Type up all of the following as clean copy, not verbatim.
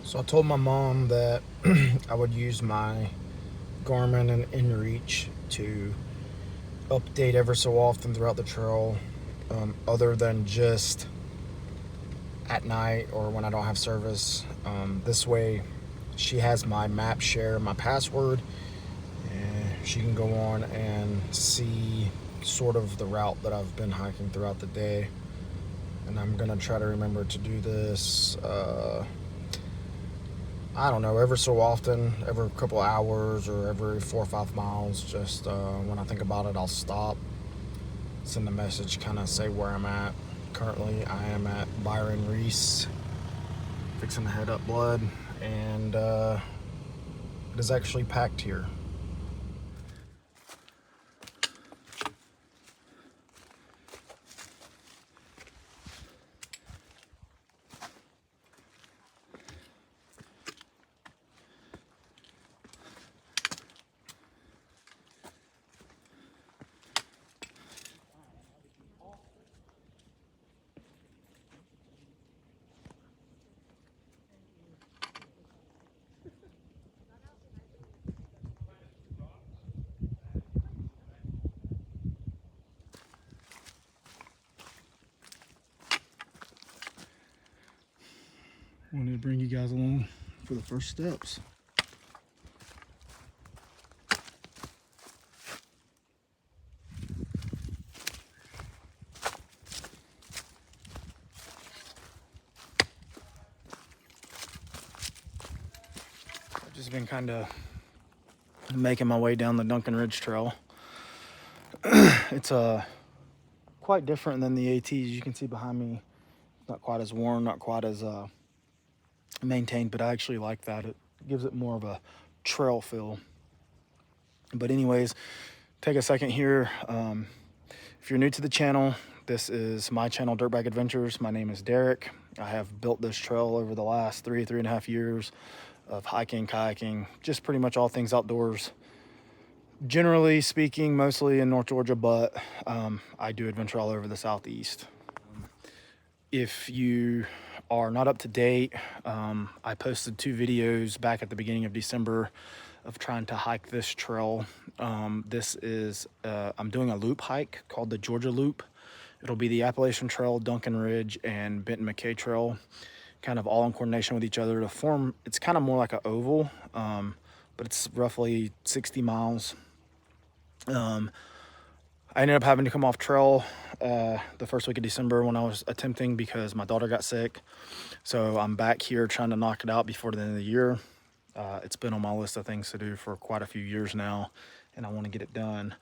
So I told my mom that I would use my Garmin and InReach to update ever so often throughout the trail, other than just at night or when I don't have service. This way, she has my map share, my password, and she can go on and see sort of the route that I've been hiking throughout the day. And I'm gonna try to remember to do this. I don't know, every so often, every couple hours or every 4 or 5 miles. Just when I think about it, I'll stop, send a message, kind of say where I'm at. Currently, I am at Byron Reese, fixing to head up Blood, and it is actually packed here. Wanted to bring you guys along for the first steps. I've just been kind of making my way down the Duncan Ridge Trail. It's quite different than the ATs. You can see behind me, not quite as worn, not quite as maintained, but I actually like that. It gives it more of a trail feel. But anyways, take a second here. If you're new to the channel, this is my channel, Dirtbag Adventures. My name is Derek. I have built this trail over the last 3.5 years of hiking, kayaking, just pretty much all things outdoors. Generally speaking, mostly in North Georgia, but I do adventure all over the Southeast. If you are not up to date, I posted 2 videos back at the beginning of December of trying to hike this trail. This is, I'm doing a loop hike called the Georgia Loop. It'll be the Appalachian Trail, Duncan Ridge, and Benton McKay Trail, kind of all in coordination with each other to form, it's kind of more like an oval, but it's roughly 60 miles. I ended up having to come off trail the first week of December when I was attempting because my daughter got sick. So I'm back here trying to knock it out before the end of the year. It's been on my list of things to do for quite a few years now, and I want to get it done.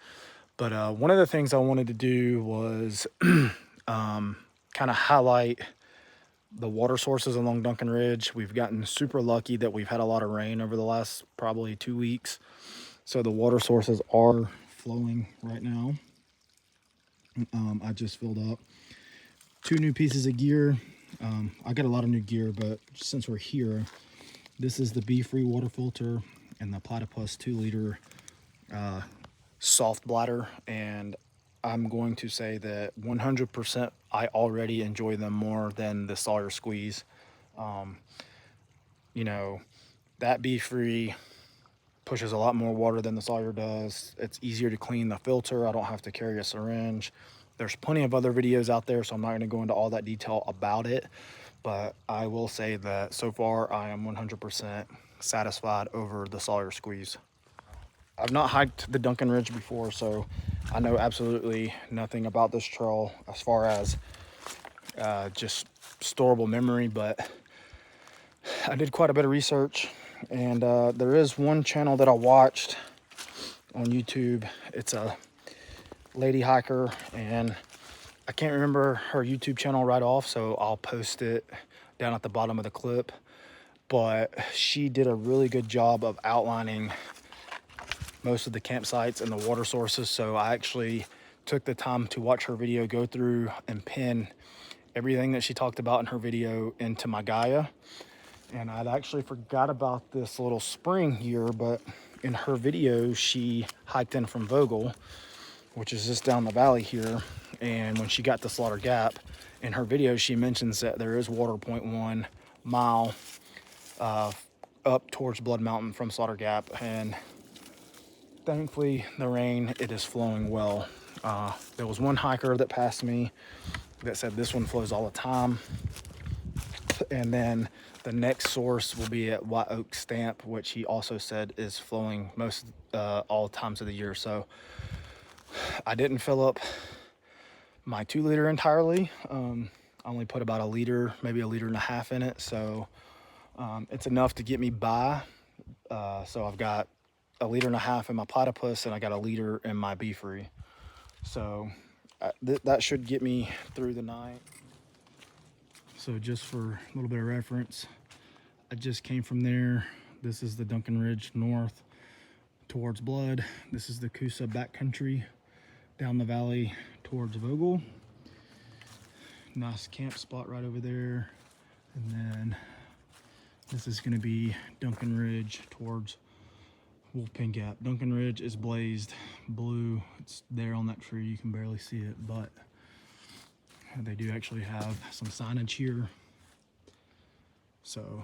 But one of the things I wanted to do was kind of highlight the water sources along Duncan Ridge. We've gotten super lucky that we've had a lot of rain over the last probably 2 weeks. So the water sources are flowing right now. I just filled up 2 new pieces of gear. I got a lot of new gear, but since we're here, this is the Be-Free water filter and the Platypus 2-liter soft bladder. And I'm going to say that 100% I already enjoy them more than the Sawyer Squeeze. You know, that Be-Free pushes a lot more water than the Sawyer does. It's easier to clean the filter. I don't have to carry a syringe. There's plenty of other videos out there, so I'm not going to go into all that detail about it. But I will say that so far I am 100% satisfied over the Sawyer Squeeze. I've not hiked the Duncan Ridge before, so I know absolutely nothing about this trail as far as just storable memory, but I did quite a bit of research. And there is one channel that I watched on YouTube. It's a lady hiker, and I can't remember her YouTube channel right off, so I'll post it down at the bottom of the clip. But she did a really good job of outlining most of the campsites and the water sources. So I actually took the time to watch her video, go through and pin everything that she talked about in her video into my Gaia. And I'd actually forgot about this little spring here, but in her video, she hiked in from Vogel, which is just down the valley here. And when she got to Slaughter Gap, in her video, she mentions that there is water 0.1 mile up towards Blood Mountain from Slaughter Gap, and thankfully the rain, it is flowing well. There was one hiker that passed me that said this one flows all the time, and then the next source will be at White Oak Stamp, which he also said is flowing most all times of the year. So I didn't fill up my 2 liter entirely. I only put about 1 liter, maybe 1.5 liters in it, so it's enough to get me by. So I've got 1.5 liters in my platypus, and I got 1 liter in my Be-Free. So that should get me through the night. So just for a little bit of reference, I just came from there. This is the Duncan Ridge north towards Blood. This is the Coosa backcountry down the valley towards Vogel. Nice camp spot right over there. And then this is going to be Duncan Ridge towards Wolfpen Gap. Duncan Ridge is blazed blue. It's there on that tree. You can barely see it, but they do actually have some signage here. So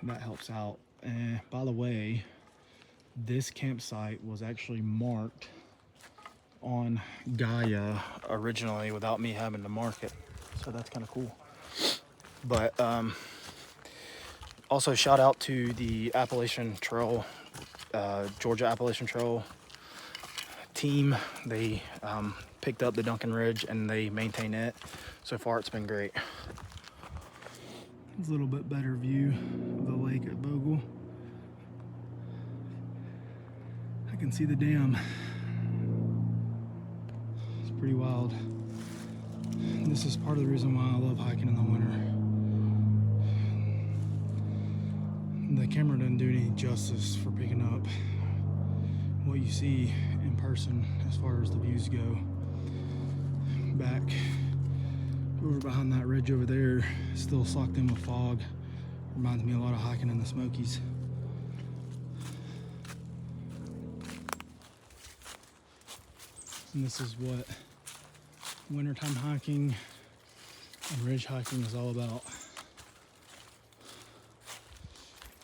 that helps out. And by the way, this campsite was actually marked on Gaia originally without me having to mark it. So that's kind of cool. But also shout out to the Appalachian Trail, Georgia Appalachian Trail team. They picked up the Duncan Ridge and they maintain it. So far it's been great. It's a little bit better view of the lake at Vogel. I can see the dam. It's pretty wild. This is part of the reason why I love hiking in the winter. The camera doesn't do any justice for picking up what you see in person as far as the views go. Back over behind that ridge over there, still socked in with fog. Reminds me a lot of hiking in the Smokies. And this is what wintertime hiking and ridge hiking is all about.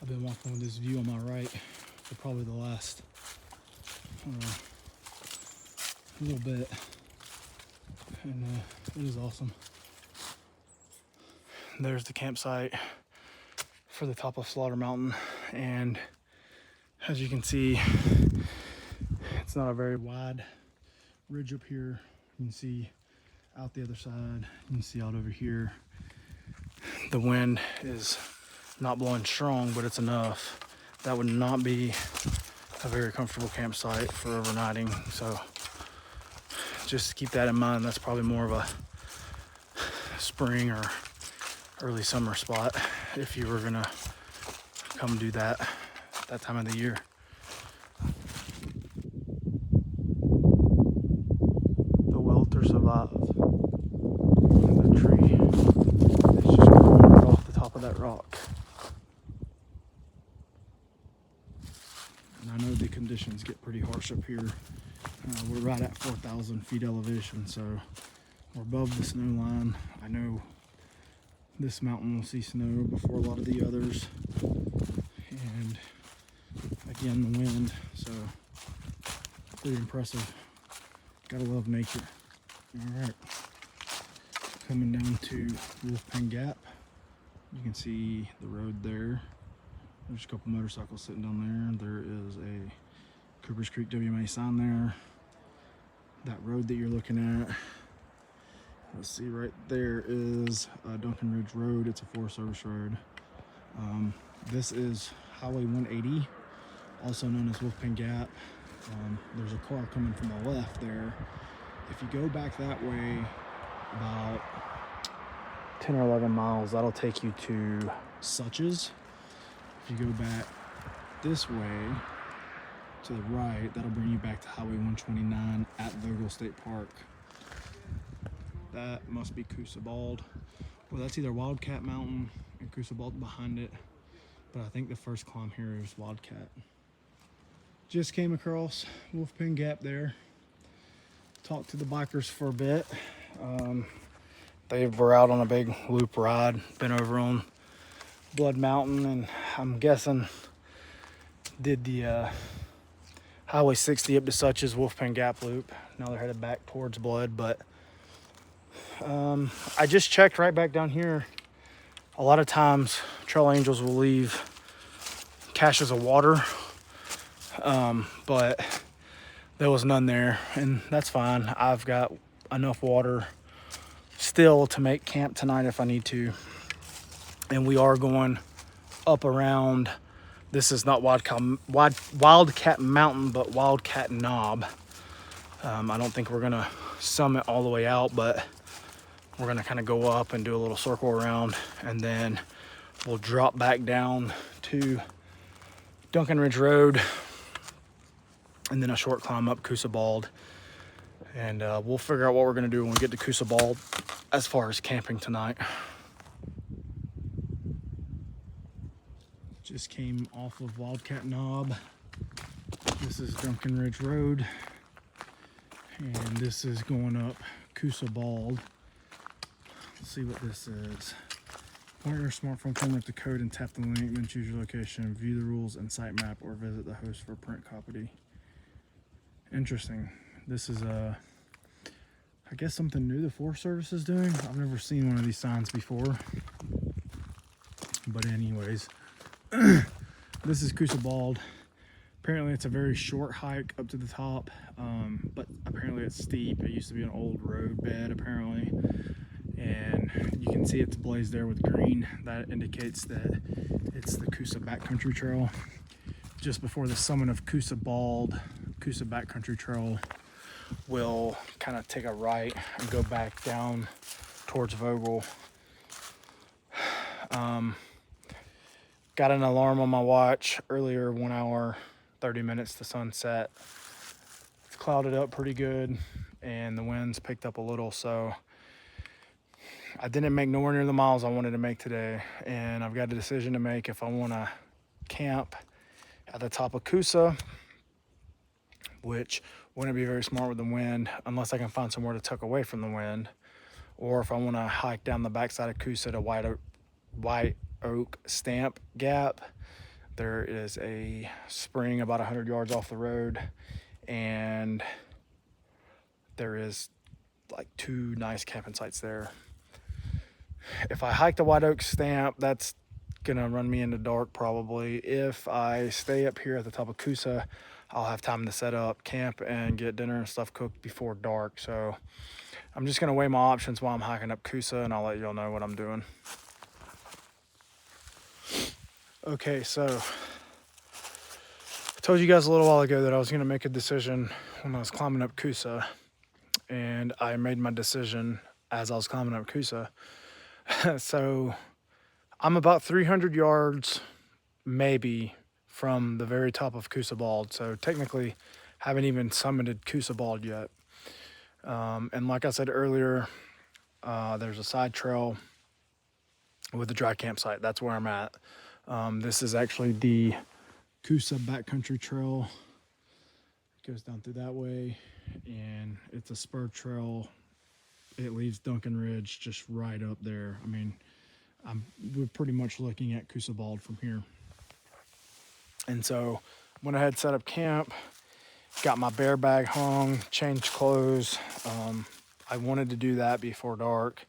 I've been walking with this view on my right for probably the last little bit, and it is awesome. There's the campsite for the top of Slaughter Mountain, and as you can see, it's not a very wide ridge up here. You can see out the other side, you can see out over here. The wind is not blowing strong, but it's enough. That would not be a very comfortable campsite for overnighting, so just keep that in mind. That's probably more of a spring or early summer spot if you were gonna come do that time of the year. The welter survive. The tree is just growing right off the top of that rock. And I know the conditions get pretty harsh up here. We're right at 4,000 feet elevation, so we're above the snow line. I know this mountain will see snow before a lot of the others. And again, the wind, so pretty impressive. Gotta love nature. All right, coming down to Wolfpen Gap. You can see the road there. There's a couple motorcycles sitting down there. There is a Coopers Creek WMA sign there. That road that you're looking at, let's see, right there is Duncan Ridge Road. It's a Forest Service road. This is Highway 180, also known as Wolfpen Gap. There's a car coming from the left there. If you go back that way about 10 or 11 miles, that'll take you to Suches. If you go back this way to the right, that'll bring you back to Highway 129 at Vogel State Park. That must be Coosa Bald. Well, that's either Wildcat Mountain and Coosa Bald behind it, but I think the first climb here is Wildcat. Just came across Wolfpen Gap there. Talked to the bikers for a bit. They were out on a big loop ride, been over on Blood Mountain, and I'm guessing did the Highway 60 up to Such's Wolfpen Gap Loop. Now they're headed back towards Blood, but I just checked right back down here. A lot of times trail angels will leave caches of water, but there was none there, and that's fine. I've got enough water still to make camp tonight if I need to. And we are going up around, this is not Wildcat Mountain, but Wildcat Knob. I don't think we're gonna summit all the way out, but we're gonna kind of go up and do a little circle around, and then we'll drop back down to Duncan Ridge Road, and then a short climb up Coosa Bald. And we'll figure out what we're gonna do when we get to Coosa Bald as far as camping tonight. Just came off of Wildcat Knob. This is Duncan Ridge Road, and this is going up Coosa Bald. Let's see what this is. Point your smartphone camera at the code and tap the link, then choose your location, view the rules and site map, or visit the host for a print copy. Interesting. This is I guess something new the Forest Service is doing. I've never seen one of these signs before. But anyways, this is Coosa Bald. Apparently it's a very short hike up to the top, but apparently it's steep. It used to be an old road bed apparently, and you can see it's blazed there with green. That indicates that it's the Coosa Backcountry Trail. Just before the summit of Coosa Bald, Coosa Backcountry Trail will kind of take a right and go back down towards Vogel. Got an alarm on my watch earlier, 1 hour, 30 minutes to sunset. It's clouded up pretty good, and the winds picked up a little, so I didn't make nowhere near the miles I wanted to make today, and I've got a decision to make if I want to camp at the top of Coosa, which wouldn't be very smart with the wind unless I can find somewhere to tuck away from the wind, or if I want to hike down the backside of Coosa to White Oak Stamp Gap. There is a spring about 100 yards off the road, and there is like 2 nice camping sites there. If I hike the White Oak Stamp, that's gonna run me into dark probably. If I stay up here at the top of Coosa, I'll have time to set up camp and get dinner and stuff cooked before dark. So I'm just gonna weigh my options while I'm hiking up Coosa, and I'll let y'all know what I'm doing. Okay, so I told you guys a little while ago that I was gonna make a decision when I was climbing up Coosa, and I made my decision as I was climbing up Coosa. So I'm about 300 yards maybe from the very top of Coosa Bald, so technically haven't even summited Coosa Bald yet. And like I said earlier, there's a side trail with a dry campsite. That's where I'm at. This is actually the Coosa Backcountry Trail. It goes down through that way, and it's a spur trail. It leaves Duncan Ridge just right up there. I mean, we're pretty much looking at Coosa Bald from here. And so went ahead, set up camp, got my bear bag hung, changed clothes. I wanted to do that before dark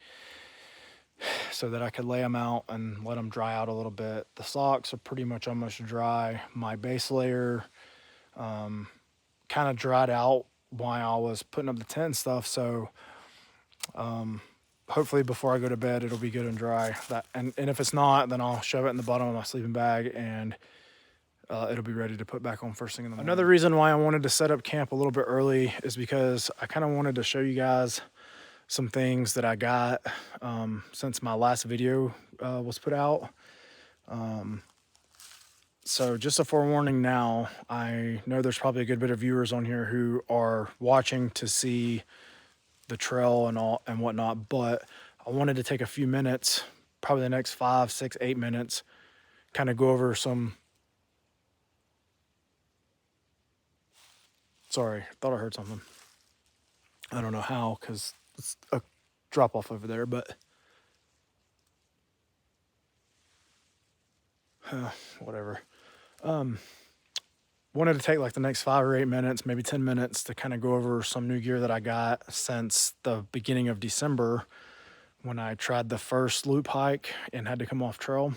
so that I could lay them out and let them dry out a little bit. The socks are pretty much almost dry. My base layer kind of dried out while I was putting up the tent and stuff. So hopefully before I go to bed, it'll be good and dry. And if it's not, then I'll shove it in the bottom of my sleeping bag, and it'll be ready to put back on first thing in the morning. Another reason why I wanted to set up camp a little bit early is because I kind of wanted to show you guys some things that I got since my last video was put out. So just a forewarning now, I know there's probably a good bit of viewers on here who are watching to see the trail and all and whatnot, but I wanted to take a few minutes, probably the next 5, 6, 8 minutes, kind of go over some. Sorry, thought I heard something. I don't know how, because it's a drop off over there, but whatever. Wanted to take like the next 5 or 8 minutes, maybe 10 minutes to kind of go over some new gear that I got since the beginning of December when I tried the first loop hike and had to come off trail.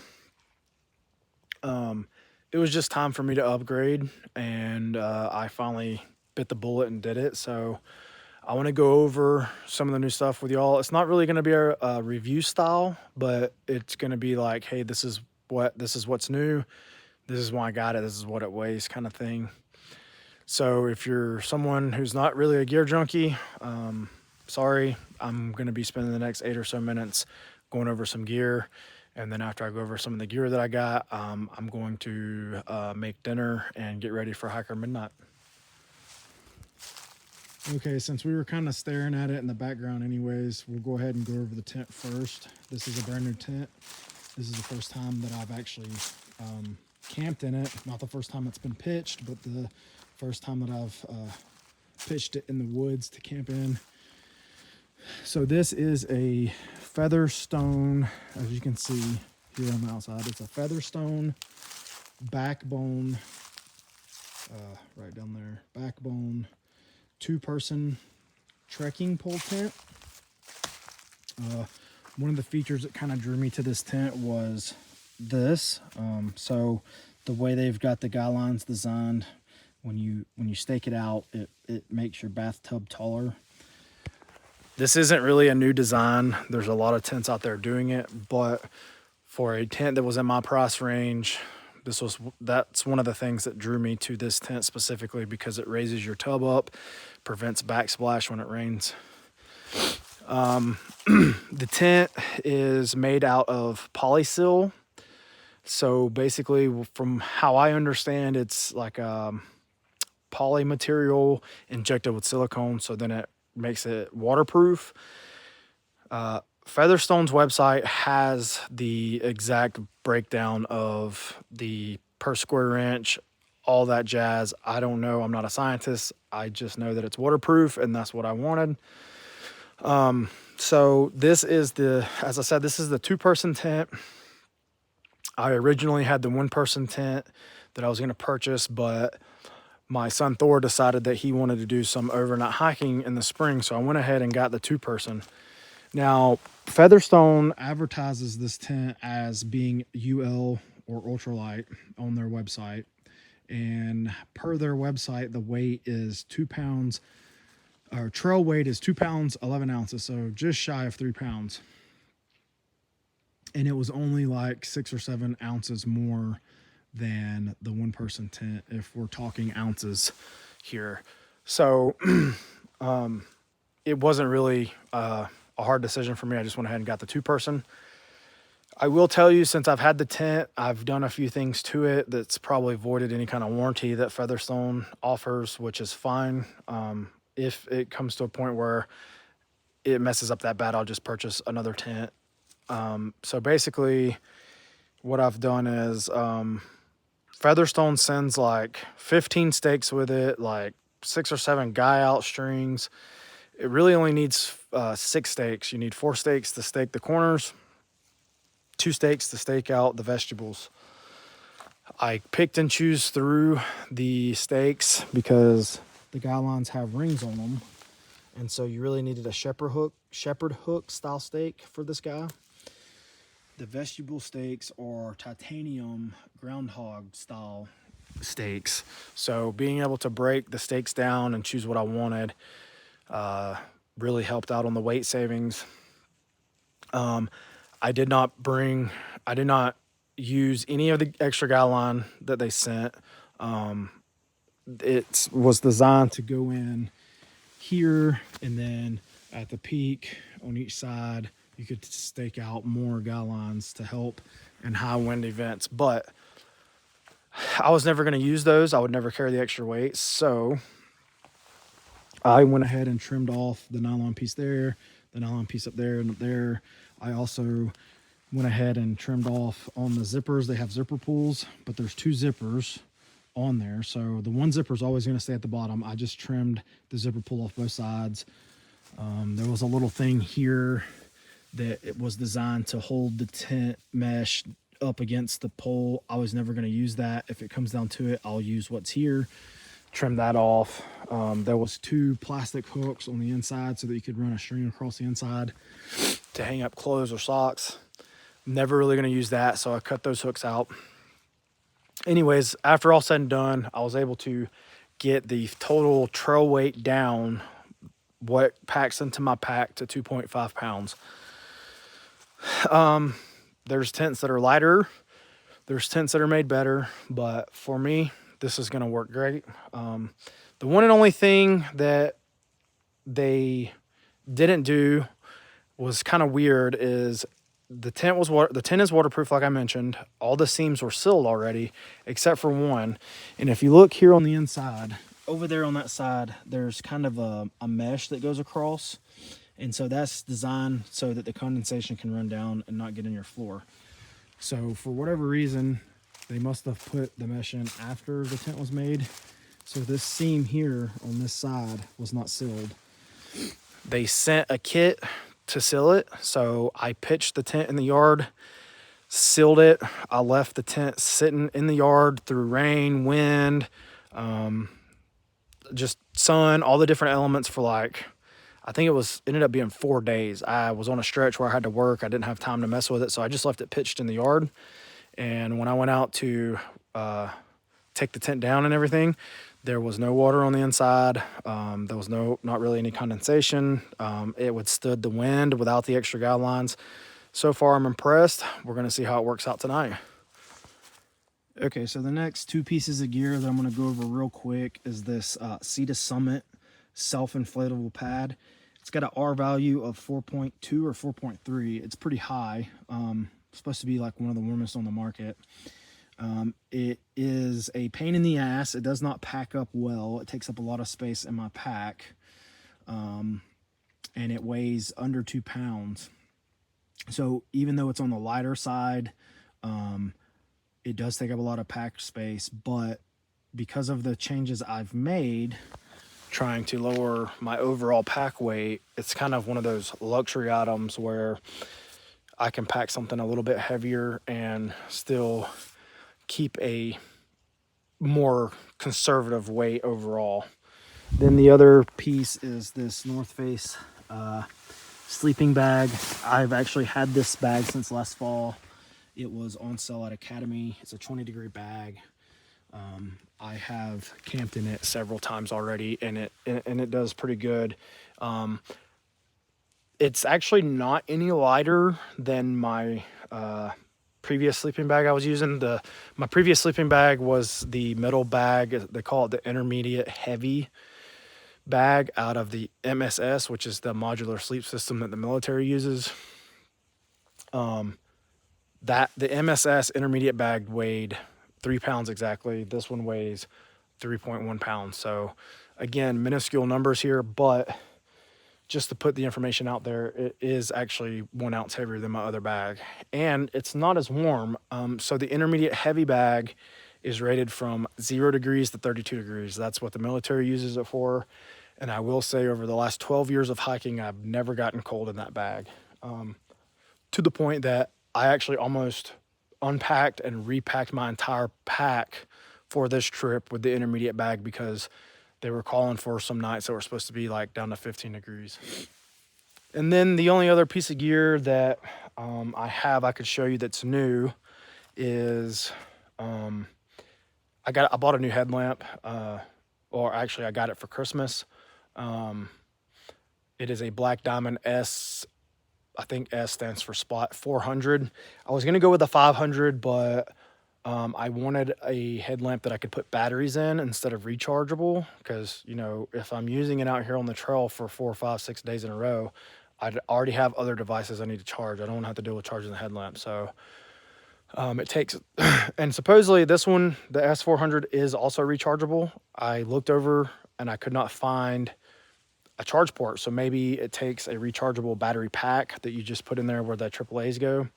It was just time for me to upgrade, and I finally bit the bullet and did it. So I want to go over some of the new stuff with y'all. It's not really going to be a review style, but it's going to be like, hey, this is what's new. This is why I got it. This is what it weighs, kind of thing. So if you're someone who's not really a gear junkie, sorry, I'm going to be spending the next 8 or so minutes going over some gear. And then after I go over some of the gear that I got, I'm going to make dinner and get ready for Hiker Midnight. Okay, since we were kind of staring at it in the background anyways, we'll go ahead and go over the tent first. This is a brand new tent. This is the first time that I've actually camped in it. Not the first time it's been pitched, but the first time that I've pitched it in the woods to camp in. So this is a Featherstone, as you can see here on the outside. It's a Featherstone backbone, right down there, backbone 2-person trekking pole tent. One of the features that kind of drew me to this tent was this. So the way they've got the guy lines designed, when you stake it out, it makes your bathtub taller. This isn't really a new design. There's a lot of tents out there doing it, but for a tent that was in my price range, that's one of the things that drew me to this tent specifically, because it raises your tub up, prevents backsplash when it rains. The tent is made out of polysil. So basically, from how I understand, it's like a poly material injected with silicone, so then it makes it waterproof. Featherstone's website has the exact breakdown of the per square inch, all that jazz. I don't know. I'm not a scientist. I just know that it's waterproof, and that's what I wanted. So this is as I said, this is the 2-person tent. I originally had the 1-person tent that I was going to purchase, but my son Thor decided that he wanted to do some overnight hiking in the spring, so I went ahead and got the 2-person. Now, Featherstone advertises this tent as being UL or ultralight on their website, and per their website, the weight is 2 pounds. Our trail weight is 2 pounds 11 ounces, so just shy of 3 pounds. And it was only like 6 or 7 ounces more than the 1-person tent, if we're talking ounces here. So it wasn't really a hard decision for me. I just went ahead and got the 2-person. I will tell you, since I've had the tent, I've done a few things to it that's probably voided any kind of warranty that Featherstone offers, which is fine. If it comes to a point where it messes up that bad, I'll just purchase another tent. So basically what I've done is Featherstone sends like 15 stakes with it, like 6 or 7 guy out strings. It really only needs 6 stakes. You need 4 stakes to stake the corners, 2 stakes to stake out the vestibules. I picked and choose through the stakes because the guy lines have rings on them, and so you really needed a shepherd hook style stake for this guy. The vestibule stakes are titanium groundhog style stakes, so being able to break the stakes down and choose what I wanted really helped out on the weight savings. I did not use any of the extra guy line that they sent. It was designed to go in here, and then at the peak on each side, you could stake out more guy lines to help in high wind events. But I was never going to use those. I would never carry the extra weight. So I went ahead and trimmed off the nylon piece there, the nylon piece up there and up there. I also went ahead and trimmed off on the zippers. They have zipper pulls, but there's 2 zippers on there, so the 1 zipper is always going to stay at the bottom. I just trimmed the zipper pull off both sides. There was a little thing here that it was designed to hold the tent mesh up against the pole. I was never going to use that. If it comes down to it, I'll use what's here, trim that off. There was 2 plastic hooks on the inside so that you could run a string across the inside to hang up clothes or socks. Never really going to use that, so I cut those hooks out. Anyways, after all said and done, I was able to get the total trail weight down, what packs into my pack, to 2.5 pounds. There's tents that are lighter, there's tents that are made better, but for me, this is going to work great. The one and only thing that they didn't do was kind of weird is the tent is waterproof, like I mentioned. All the seams were sealed already except for one. And if you look here on the inside, over there on that side, there's kind of a mesh that goes across. And so that's designed so that the condensation can run down and not get in your floor. So for whatever reason, they must have put the mesh in after the tent was made. So this seam here on this side was not sealed. They sent a kit to seal it. So I pitched the tent in the yard, sealed it. I left the tent sitting in the yard through rain, wind, just sun, all the different elements for like, I think ended up being 4 days. I was on a stretch where I had to work. I didn't have time to mess with it. So I just left it pitched in the yard. And when I went out to take the tent down and everything, there was no water on the inside. There was not really any condensation. It withstood the wind without the extra guidelines. So far, I'm impressed. We're going to see how it works out tonight. Okay, so the next 2 pieces of gear that I'm going to go over real quick is this Coosa Summit self-inflatable pad. It's got an R value of 4.2 or 4.3. It's pretty high. Supposed to be like one of the warmest on the market. It is a pain in the ass. It does not pack up well. It takes up a lot of space in my pack. And it weighs under 2 pounds. So even though it's on the lighter side, it does take up a lot of pack space. But because of the changes I've made, trying to lower my overall pack weight, it's kind of one of those luxury items where I can pack something a little bit heavier and still keep a more conservative weight overall. Then the other piece is this North Face sleeping bag. I've actually had this bag since last fall. It was on sale at Academy. It's a 20-degree bag. I have camped in it several times already, and it does pretty good. It's actually not any lighter than my previous sleeping bag I was using. My previous sleeping bag was the metal bag. They call it the intermediate heavy bag out of the MSS, which is the modular sleep system that the military uses. The MSS intermediate bag weighed 3 pounds exactly. This one weighs 3.1 pounds. So again, minuscule numbers here, but just to put the information out there, it is actually 1 ounce heavier than my other bag. And it's not as warm. So the intermediate heavy bag is rated from 0 degrees to 32 degrees. That's what the military uses it for. And I will say over the last 12 years of hiking, I've never gotten cold in that bag. To the point that I actually almost unpacked and repacked my entire pack for this trip with the intermediate bag because they were calling for some nights that were supposed to be like down to 15 degrees. And then the only other piece of gear that I could show you that's new is I bought a new headlamp, or actually I got it for Christmas. It is a Black Diamond S. I think S stands for Spot 400. I was going to go with a 500, but I wanted a headlamp that I could put batteries in instead of rechargeable, because, you know, if I'm using it out here on the trail for 4, 5, 6 days in a row, I'd already have other devices I need to charge. I don't want to have to deal with charging the headlamp. So it takes, and supposedly this one, the S400, is also rechargeable. I looked over and I could not find a charge port. So maybe it takes a rechargeable battery pack that you just put in there where the AAAs go.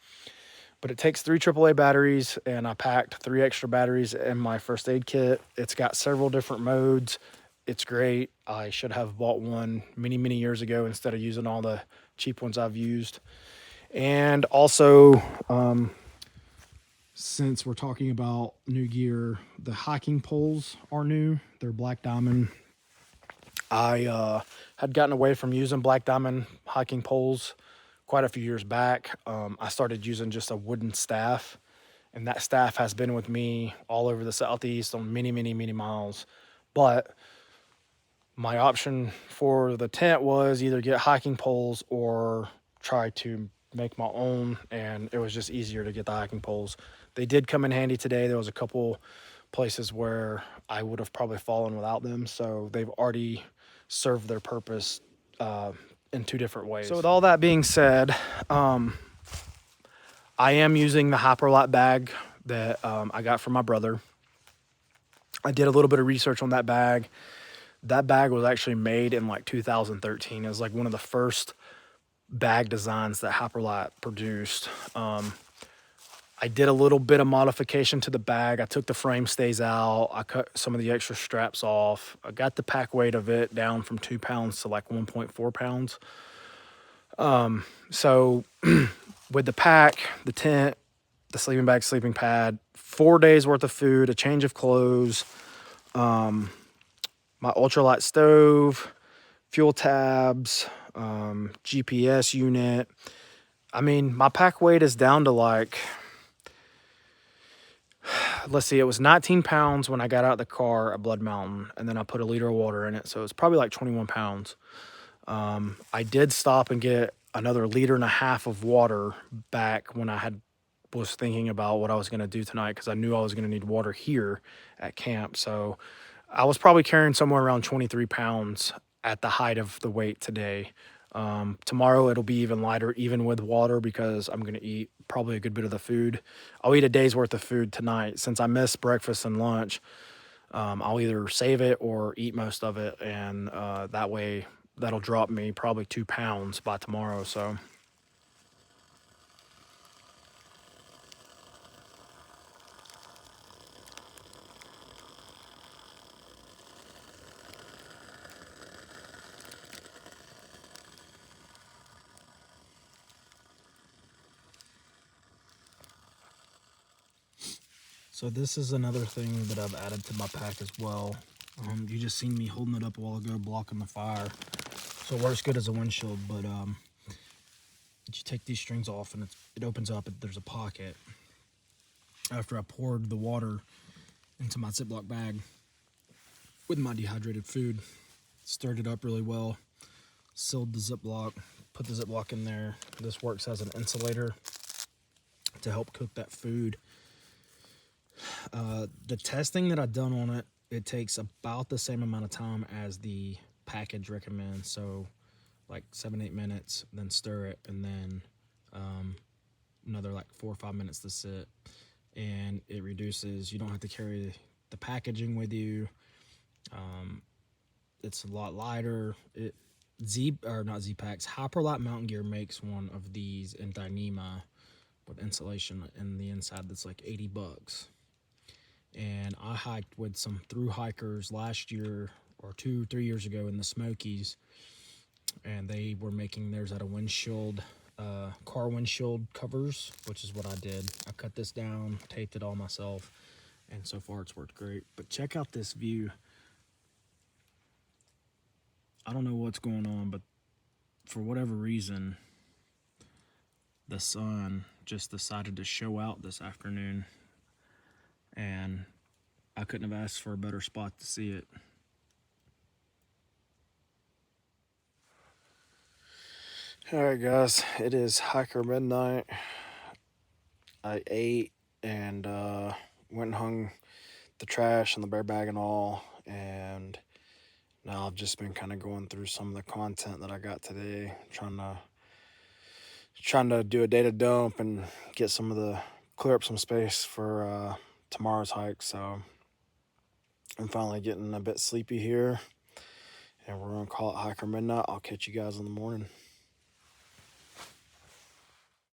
But it takes 3 AAA batteries, and I packed 3 extra batteries in my first aid kit. It's got several different modes. It's great. I should have bought one many, many years ago instead of using all the cheap ones I've used. And also, since we're talking about new gear, the hiking poles are new. They're Black Diamond. I had gotten away from using Black Diamond hiking poles quite a few years back. I started using just a wooden staff, and that staff has been with me all over the Southeast on many, many, many miles. But my option for the tent was either get hiking poles or try to make my own, and it was just easier to get the hiking poles. They did come in handy today. There was a couple places where I would have probably fallen without them, so they've already served their purpose in two different ways. So with all that being said, I am using the Hyperlite bag that I got from my brother. I did a little bit of research on that bag. That bag was actually made in like 2013. It was like one of the first bag designs that Hyperlite produced. I did a little bit of modification to the bag. I took the frame stays out. I cut some of the extra straps off. I got the pack weight of it down from 2 pounds to like 1.4 pounds. So with the pack, the tent, the sleeping bag, sleeping pad, 4 days worth of food, a change of clothes, my ultralight stove, fuel tabs, GPS unit. I mean, my pack weight is down to like, let's see, it was 19 pounds when I got out of the car at Blood Mountain, and then I put a liter of water in it, so it's probably like 21 pounds. I did stop and get another 1.5 liters of water back when was thinking about what I was going to do tonight, because I knew I was going to need water here at camp. So I was probably carrying somewhere around 23 pounds at the height of the weight today. Tomorrow it'll be even lighter, even with water, because I'm going to eat probably a good bit of the food. I'll eat a day's worth of food tonight. Since I missed breakfast and lunch, I'll either save it or eat most of it. And that way that'll drop me probably 2 pounds by tomorrow. So this is another thing that I've added to my pack as well. You just seen me holding it up a while ago, blocking the fire. So it works good as a windshield, but you take these strings off and it opens up, there's a pocket. After I poured the water into my Ziploc bag with my dehydrated food, stirred it up really well, sealed the Ziploc, put the Ziploc in there. This works as an insulator to help cook that food. The testing that I've done on it, it takes about the same amount of time as the package recommends. So like 7-8 minutes, then stir it, and then another like 4 or 5 minutes to sit. And it reduces, you don't have to carry the packaging with you. It's a lot lighter. Hyperlite Mountain Gear makes one of these in Dyneema with insulation in the inside that's like $80. And I hiked with some thru hikers last year or 2-3 years ago in the Smokies, and they were making theirs out of windshield, car windshield covers, which is what I did. I cut this down, taped it all myself, and so far it's worked great. But check out this view. I don't know what's going on, but for whatever reason, the sun just decided to show out this afternoon, and I couldn't have asked for a better spot to see it. All right, guys, it is hiker midnight. I ate and went and hung the trash and the bear bag and all, and now I've just been kind of going through some of the content that I got today, trying to do a data dump and clear up some space for tomorrow's hike. So I'm finally getting a bit sleepy here, and we're gonna call it hiker midnight. I'll catch you guys in the morning.